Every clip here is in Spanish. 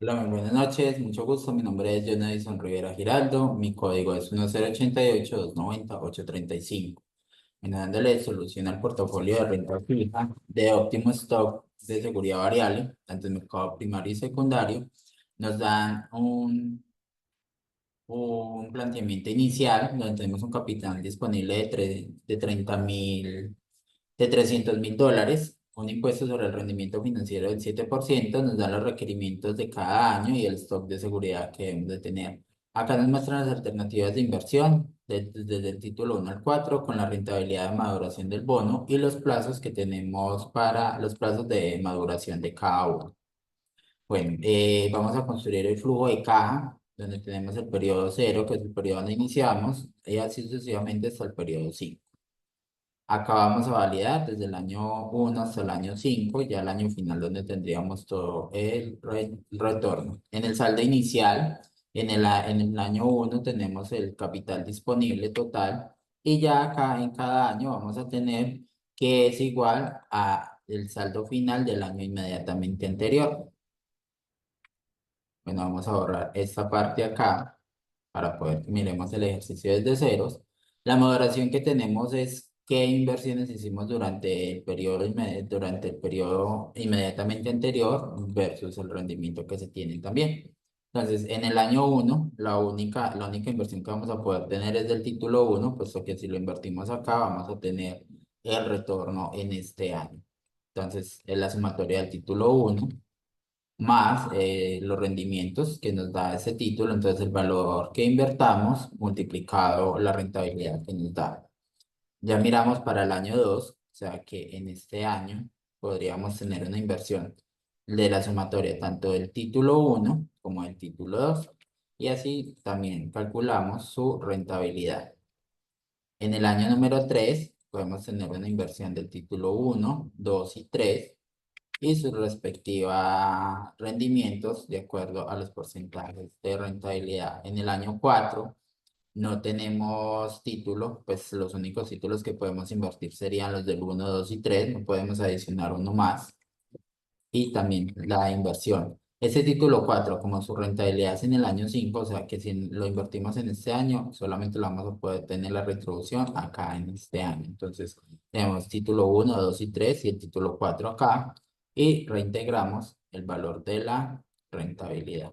Hola, muy buenas noches, mucho gusto. Mi nombre es Jonadison Rivera Giraldo. Mi código es 1088-290-835. Dándole solución al portafolio de renta fija de óptimo stock de seguridad variable, tanto en mercado primario y secundario, nos dan un planteamiento inicial donde tenemos un capital disponible de 30.000 de $300.000, un impuesto sobre el rendimiento financiero del 7%, nos da los requerimientos de cada año y el stock de seguridad que debemos de tener. Acá nos muestran las alternativas de inversión desde el título 1 al 4 con la rentabilidad de maduración del bono y los plazos que tenemos para los plazos de maduración de cada uno. Bueno, vamos a construir el flujo de caja, donde tenemos el periodo cero, que es el periodo donde iniciamos, y así sucesivamente hasta el periodo 5. Acá vamos a validar desde el año 1 hasta el año 5, ya el año final donde tendríamos todo el retorno. En el saldo inicial, en el año 1 tenemos el capital disponible total y ya acá en cada año vamos a tener que es igual a el saldo final del año inmediatamente anterior. Bueno, vamos a borrar esta parte acá para poder que miremos el ejercicio desde ceros. La moderación que tenemos es qué inversiones hicimos durante el periodo inmediatamente anterior versus el rendimiento que se tiene también. Entonces, en el año 1, la única inversión que vamos a poder tener es del título 1, puesto que si lo invertimos acá, vamos a tener el retorno en este año. Entonces, es la sumatoria del título 1 más los rendimientos que nos da ese título, entonces el valor que invertamos multiplicado la rentabilidad que nos da. Ya miramos para el año 2, o sea que en este año podríamos tener una inversión de la sumatoria tanto del título 1 como del título 2 y así también calculamos su rentabilidad. En el año número 3 podemos tener una inversión del título 1, 2 y 3 y sus respectivos rendimientos de acuerdo a los porcentajes de rentabilidad. En el año 4 no tenemos título, pues los únicos títulos que podemos invertir serían los del 1, 2 y 3, no podemos adicionar uno más y también la inversión. Ese título 4 como su rentabilidad es en el año 5, o sea que si lo invertimos en este año, solamente lo vamos a poder tener la retribución acá en este año. Entonces, tenemos título 1, 2 y 3 y el título 4 acá y reintegramos el valor de la rentabilidad.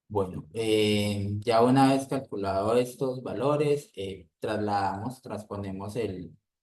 Bueno, ya una vez calculado estos valores, transponemos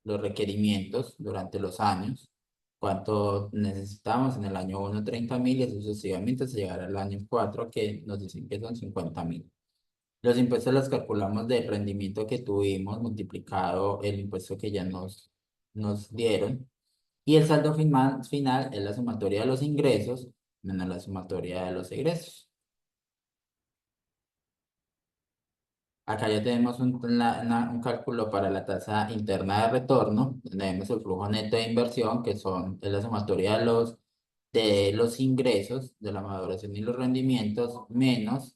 los requerimientos durante los años, cuánto necesitamos en el año 1, 30.000 y así sucesivamente hasta llegar al año 4 que nos dicen que son 50.000. Los impuestos los calculamos del rendimiento que tuvimos multiplicado el impuesto que ya nos dieron y el saldo final es la sumatoria de los ingresos menos la sumatoria de los egresos. Acá ya tenemos un cálculo para la tasa interna de retorno, donde vemos el flujo neto de inversión, que es la sumatoria de los ingresos, de la maduración y los rendimientos, menos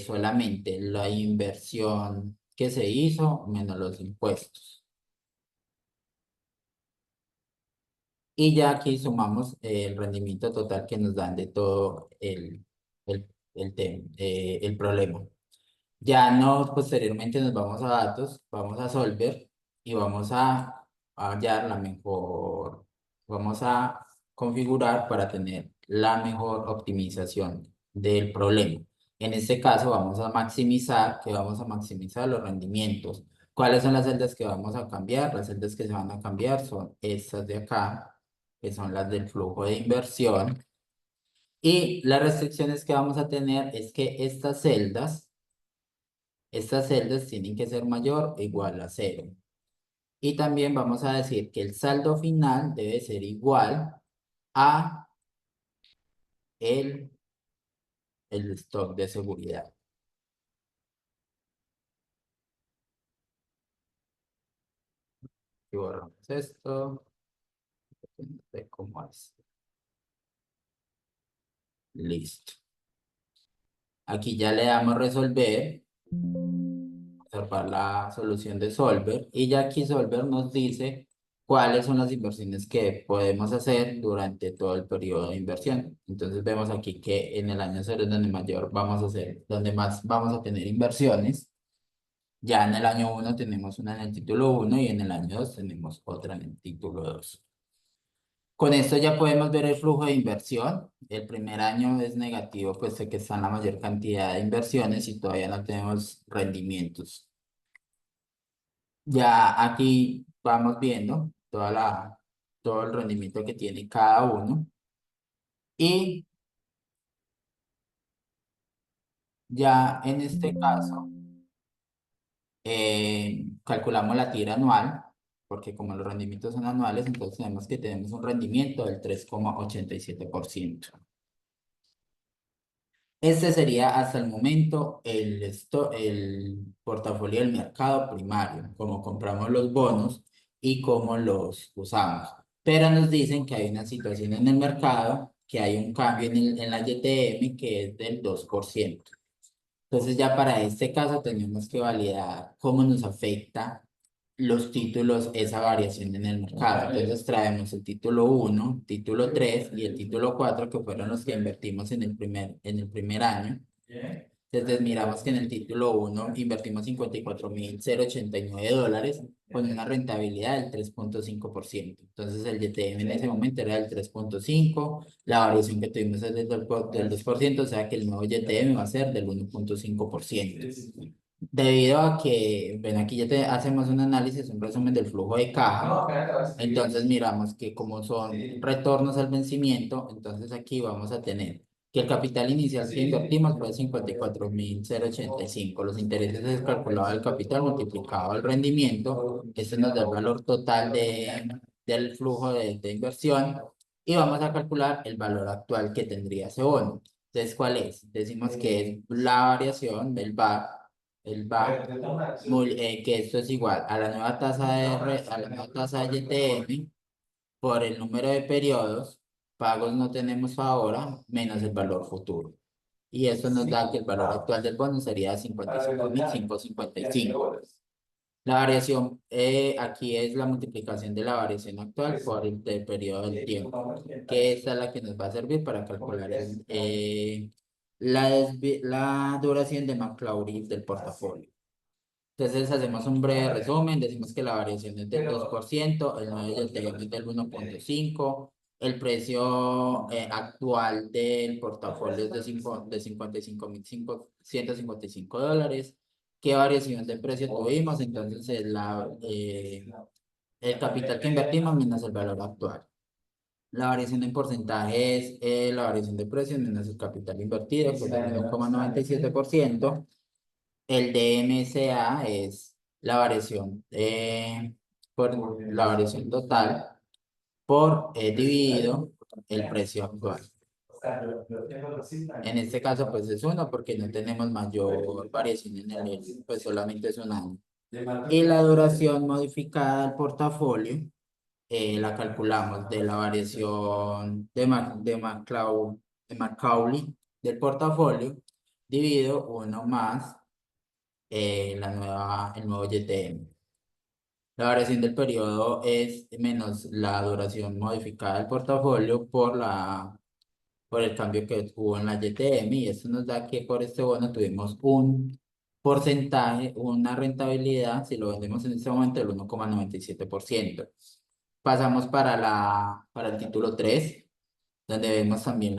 solamente la inversión que se hizo, menos los impuestos. Y ya aquí sumamos el rendimiento total que nos dan de todo el problema. Ya no, posteriormente nos vamos a datos, vamos a Solver y vamos a hallar vamos a configurar para tener la mejor optimización del problema. En este caso vamos a maximizar los rendimientos. ¿Cuáles son las celdas que vamos a cambiar? Las celdas que se van a cambiar son estas de acá, que son las del flujo de inversión. Y las restricciones que vamos a tener es que estas celdas tienen que ser mayor o igual a cero. Y también vamos a decir que el saldo final debe ser igual a el, el stock de seguridad. Y borramos esto, de cómo es. Listo. Aquí ya le damos resolver, observar la solución de Solver. Y ya aquí Solver nos dice cuáles son las inversiones que podemos hacer durante todo el periodo de inversión. Entonces vemos aquí que en el año cero es donde mayor vamos a hacer, donde más vamos a tener inversiones. Ya en el año uno tenemos una en el título uno y en el año 2 tenemos otra en el título 2. Con esto ya podemos ver el flujo de inversión. El primer año es negativo, puesto que están la mayor cantidad de inversiones y todavía no tenemos rendimientos. Ya aquí vamos viendo todo el rendimiento que tiene cada uno. Y ya en este caso, calculamos la tira anual, porque como los rendimientos son anuales, entonces tenemos un rendimiento del 3,87%. Este sería hasta el momento el portafolio del mercado primario, cómo compramos los bonos y cómo los usamos. Pero nos dicen que hay una situación en el mercado, que hay un cambio en la YTM que es del 2%. Entonces ya para este caso tenemos que validar cómo nos afecta los títulos esa variación en el mercado. Entonces traemos el título uno, título 3 y el título 4 que fueron los que invertimos en el primer año. Entonces miramos que en el título uno invertimos 54.089 dólares con una rentabilidad del 3,5%. Entonces el YTM en ese momento era del 3,5%, la variación que tuvimos es del 2%, o sea que el nuevo YTM va a ser del 1,5%. Debido a que, ven, aquí ya hacemos un análisis, un resumen del flujo de caja. Entonces miramos que como son retornos al vencimiento, entonces aquí vamos a tener que el capital inicial que invertimos fue 54.085. Los intereses es calculado el capital multiplicado el rendimiento. Este nos da el valor total del flujo de inversión. Y vamos a calcular el valor actual que tendría ese bono. Entonces, ¿cuál es? Decimos que es la variación del VAR, que esto es igual a la nueva tasa a la nueva tasa de YTM por el número de periodos, pagos no tenemos ahora, menos el valor futuro. Y eso nos da que el valor actual del bono sería 55.555. La variación aquí es la multiplicación de la variación actual por el periodo del tiempo, que esta es la que nos va a servir para calcular la duración de McClaury del portafolio. Entonces hacemos un breve resumen, decimos que la variación es del 2%, el nuevo del teléfono es del 1,5%, el precio actual del portafolio es de 55.155 dólares. ¿Qué variación de precio tuvimos? Entonces el capital que invertimos menos el valor actual. La variación en porcentaje es la variación de precio menos el capital invertido, que es del 1,97%. El DMSA es la variación por la variación total por dividido el precio actual. En este caso, pues es uno porque no tenemos mayor variación pues solamente es un año. Y la duración modificada del portafolio la calculamos de la variación de Macaulay del portafolio dividido uno más el nuevo YTM. La variación del periodo es menos la duración modificada del portafolio por el cambio que hubo en la YTM y esto nos da que por este bono tuvimos un porcentaje, una rentabilidad, si lo vendemos en este momento, del 1,97%. Pasamos para el título 3 donde vemos también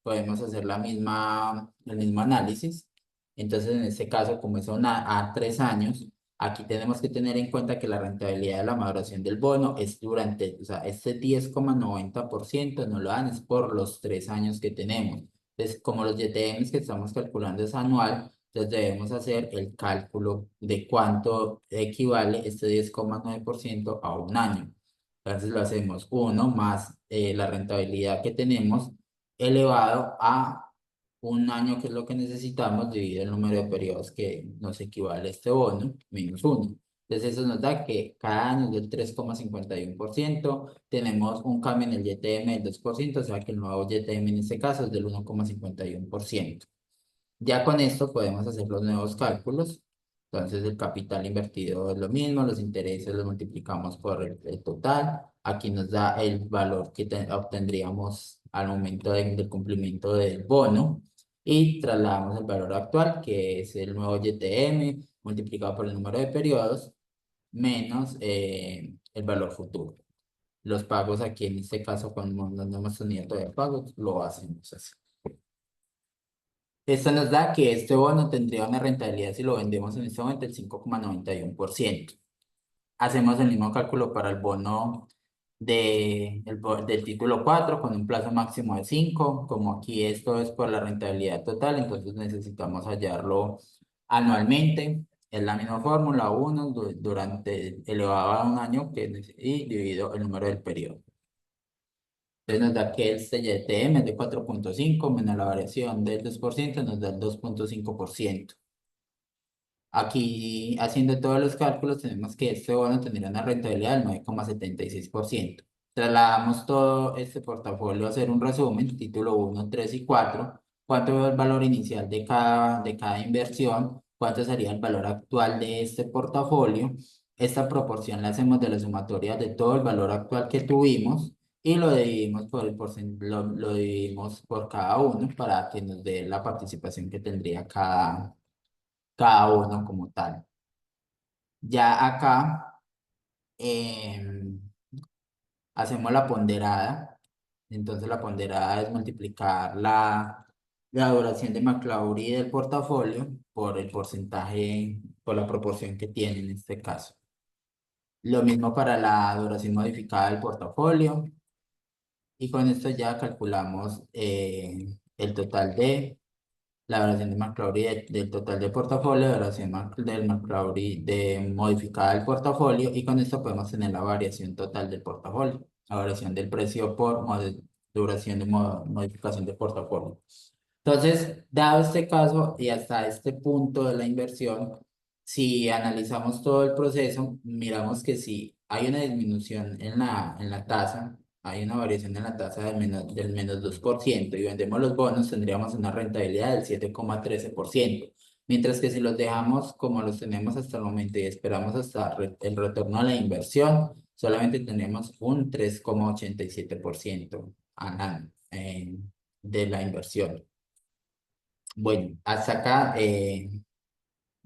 podemos hacer el mismo análisis. Entonces, en este caso, como es a 3 años, aquí tenemos que tener en cuenta que la rentabilidad de la maduración del bono es o sea, este 10,90% no lo dan, es por los 3 años que tenemos. Entonces, como los YTMs que estamos calculando es anual, entonces debemos hacer el cálculo de cuánto equivale este 10,9% a un año. Entonces lo hacemos uno más la rentabilidad que tenemos elevado a un año, que es lo que necesitamos, dividido el número de periodos que nos equivale este bono, menos uno. Entonces eso nos da que cada año es del 3,51%, tenemos un cambio en el YTM del 2%, o sea que el nuevo YTM en este caso es del 1,51%. Ya con esto podemos hacer los nuevos cálculos. Entonces el capital invertido es lo mismo, los intereses los multiplicamos por el total. Aquí nos da el valor que obtendríamos al momento del cumplimiento del bono y trasladamos el valor actual, que es el nuevo YTM multiplicado por el número de periodos menos el valor futuro. Los pagos aquí en este caso, cuando no hemos tenido todavía pagos, lo hacemos así. Esto nos da que este bono tendría una rentabilidad si lo vendemos en este momento del 5,91%. Hacemos el mismo cálculo para el bono del título 4 con un plazo máximo de 5. Como aquí esto es por la rentabilidad total, entonces necesitamos hallarlo anualmente. Es la misma fórmula, 1 durante elevado a un año y dividido el número del periodo. Entonces nos da que el CYTM es de 4,5 menos la variación del 2% nos da el 2,5%. Aquí, haciendo todos los cálculos, tenemos que este bono tendría una rentabilidad del 9,76%. Trasladamos todo este portafolio a hacer un resumen, título 1, 3 y 4. ¿Cuánto es el valor inicial de cada inversión? ¿Cuánto sería el valor actual de este portafolio? Esta proporción la hacemos de la sumatoria de todo el valor actual que tuvimos y lo dividimos lo dividimos por cada uno para que nos dé la participación que tendría cada uno como tal. Ya acá hacemos la ponderada. Entonces la ponderada es multiplicar la duración de McClaury del portafolio por el porcentaje, por la proporción que tiene en este caso. Lo mismo para la duración modificada del portafolio. Y con esto ya calculamos el total de la variación de McClaury del total de portafolio, la variación del McClaury de modificada del portafolio, y con esto podemos tener la variación total del portafolio, la variación del precio por duración de modificación de portafolio. Entonces, dado este caso y hasta este punto de la inversión, si analizamos todo el proceso, miramos que si hay una disminución en la tasa, hay una variación en la tasa del menos 2% y vendemos los bonos, tendríamos una rentabilidad del 7,13%. Mientras que si los dejamos como los tenemos hasta el momento y esperamos hasta el retorno a la inversión, solamente tendríamos un 3,87% al año de la inversión. Bueno, hasta acá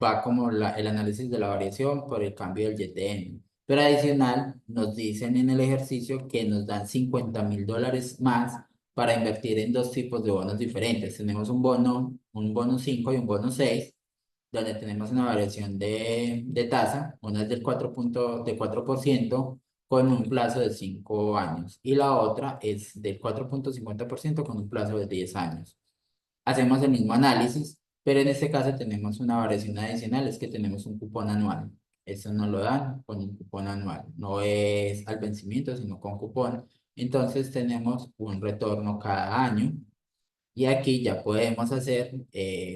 va como el análisis de la variación por el cambio del YTN. Pero adicional, nos dicen en el ejercicio que nos dan $50,000 más para invertir en dos tipos de bonos diferentes. Tenemos un bono 5 y un bono 6 donde tenemos una variación de tasa. Una es del 4% con un plazo de 5 años y la otra es del 4,50% con un plazo de 10 años. Hacemos el mismo análisis, pero en este caso tenemos una variación adicional, es que tenemos un cupón anual. Eso nos lo dan con un cupón anual, no es al vencimiento, sino con cupón. Entonces tenemos un retorno cada año y aquí ya podemos hacer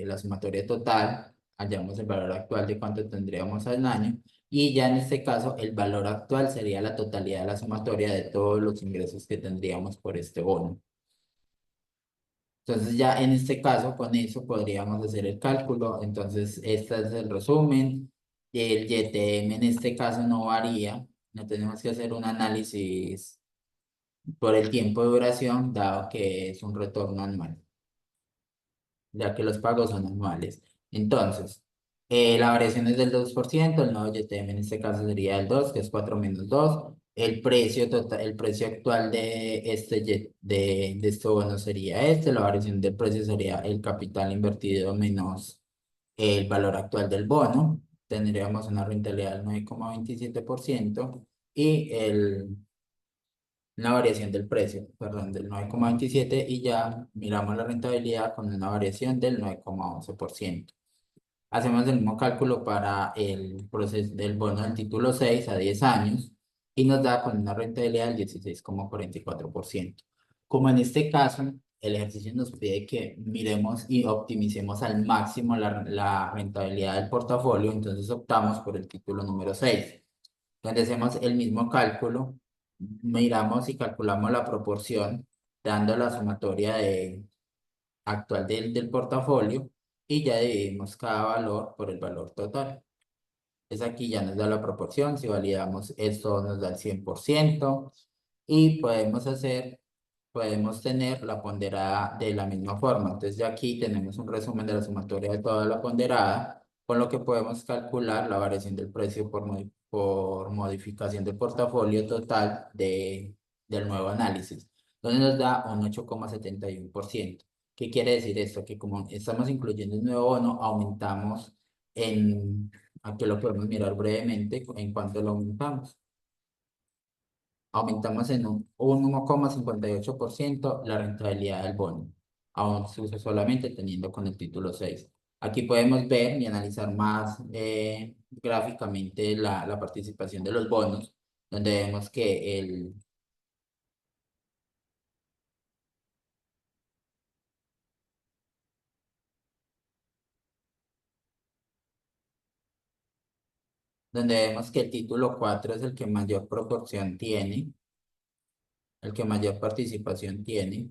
la sumatoria total, hallamos el valor actual de cuánto tendríamos al año y ya en este caso el valor actual sería la totalidad de la sumatoria de todos los ingresos que tendríamos por este bono. Entonces ya en este caso con eso podríamos hacer el cálculo. Entonces este es el resumen. El YTM en este caso no varía. No tenemos que hacer un análisis por el tiempo de duración dado que es un retorno anual, ya que los pagos son anuales. Entonces, la variación es del 2%, el nuevo YTM en este caso sería el 2, que es 4 menos 2. El precio total, el precio actual de este bono sería este, la variación del precio sería el capital invertido menos el valor actual del bono. Tendríamos una rentabilidad del 9,27% y una variación del precio, perdón, del 9,27 y ya miramos la rentabilidad con una variación del 9,11%. Hacemos el mismo cálculo para el proceso del bono del título 6 a 10 años y nos da con una rentabilidad del 16,44%. Como en este caso, el ejercicio nos pide que miremos y optimicemos al máximo la rentabilidad del portafolio, entonces optamos por el título número 6 donde hacemos el mismo cálculo, miramos y calculamos la proporción, dando la sumatoria actual del portafolio y ya dividimos cada valor por el valor total. Es aquí ya nos da la proporción, si validamos esto nos da el 100% y podemos tener la ponderada de la misma forma. Entonces ya aquí tenemos un resumen de la sumatoria de toda la ponderada, con lo que podemos calcular la variación del precio por modificación del portafolio total del nuevo análisis, donde nos da un 8,71%. ¿Qué quiere decir esto? Que como estamos incluyendo un nuevo bono, aumentamos en, aquí lo podemos mirar brevemente en cuanto lo aumentamos. Aumentamos en un 1,58% la rentabilidad del bono, aún solamente teniendo con el título 6. Aquí podemos ver y analizar más gráficamente la participación de los bonos, donde vemos que el título 4 es el que mayor proporción tiene, el que mayor participación tiene.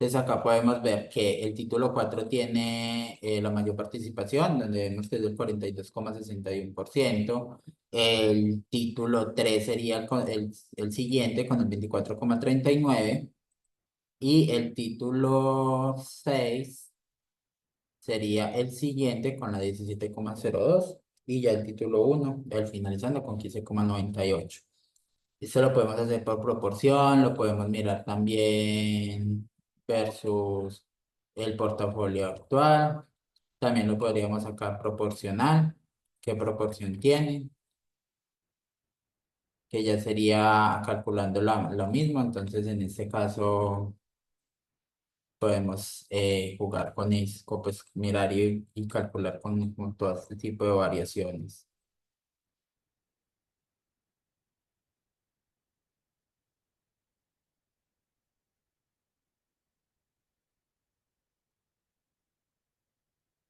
Entonces acá podemos ver que el título 4 tiene la mayor participación, donde vemos que es del 42,61%. El título 3 sería el siguiente con el 24,39%. Y el título 6 sería el siguiente con la 17,02%. Y ya el título uno el finalizando con 15,98%. Eso lo podemos hacer por proporción, lo podemos mirar también versus el portafolio actual. También lo podríamos sacar proporcional, qué proporción tiene, que ya sería calculando lo mismo. Entonces, en este caso, podemos jugar con eso, pues mirar y calcular con todo este tipo de variaciones.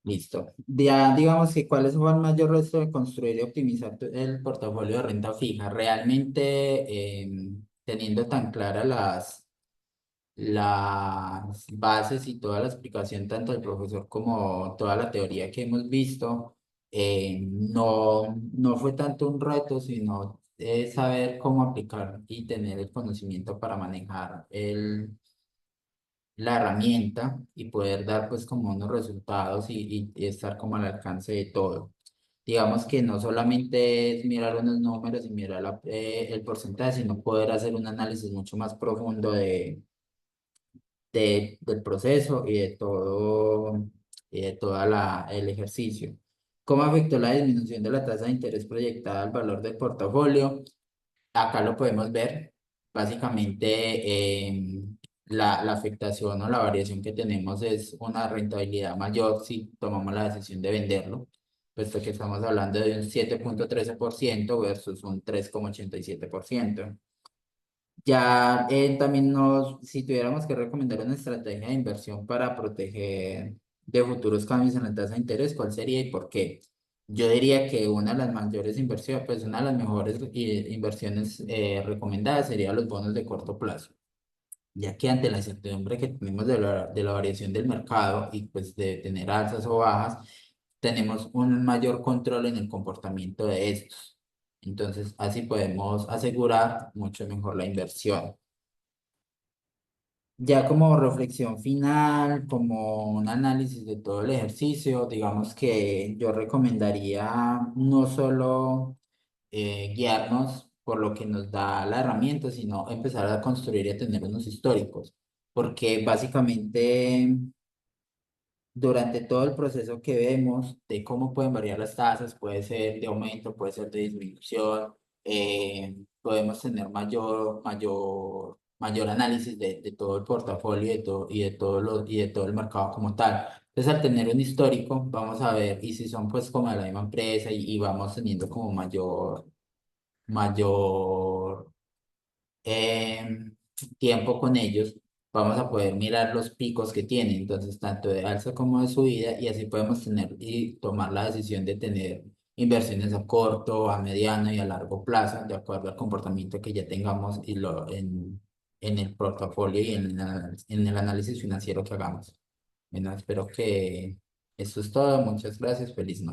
Listo. Ya digamos que cuál fue el mayor reto de construir y optimizar el portafolio de renta fija. Realmente, teniendo tan claras las bases y toda la explicación, tanto del profesor como toda la teoría que hemos visto, no fue tanto un reto, sino saber cómo aplicar y tener el conocimiento para manejar la herramienta y poder dar pues como unos resultados y estar como al alcance de todo. Digamos que no solamente es mirar unos números y mirar el porcentaje, sino poder hacer un análisis mucho más profundo del proceso y de toda el ejercicio. ¿Cómo afectó la disminución de la tasa de interés proyectada al valor del portafolio? Acá lo podemos ver. Básicamente, la afectación o la variación que tenemos es una rentabilidad mayor si tomamos la decisión de venderlo, puesto que estamos hablando de un 7,13% versus un 3,87%. Ya también si tuviéramos que recomendar una estrategia de inversión para proteger de futuros cambios en la tasa de interés, ¿cuál sería y por qué? Yo diría que una de las mayores inversiones, pues una de las mejores inversiones recomendadas sería los bonos de corto plazo, ya que ante la incertidumbre que tenemos de la variación del mercado y pues de tener alzas o bajas, tenemos un mayor control en el comportamiento de estos. Entonces, así podemos asegurar mucho mejor la inversión. Ya como reflexión final, como un análisis de todo el ejercicio, digamos que yo recomendaría no solo guiarnos por lo que nos da la herramienta, sino empezar a construir y a tener unos históricos, porque básicamente durante todo el proceso que vemos de cómo pueden variar las tasas, puede ser de aumento, puede ser de disminución, podemos tener mayor análisis de todo el portafolio y de todo el mercado como tal. Entonces, al tener un histórico, vamos a ver, y si son pues como de la misma empresa y vamos teniendo como mayor tiempo con ellos, vamos a poder mirar los picos que tiene, entonces tanto de alza como de subida, y así podemos tener y tomar la decisión de tener inversiones a corto, a mediano y a largo plazo, de acuerdo al comportamiento que ya tengamos en el portafolio y en el análisis financiero que hagamos. Bueno, espero que eso es todo. Muchas gracias. Feliz noche.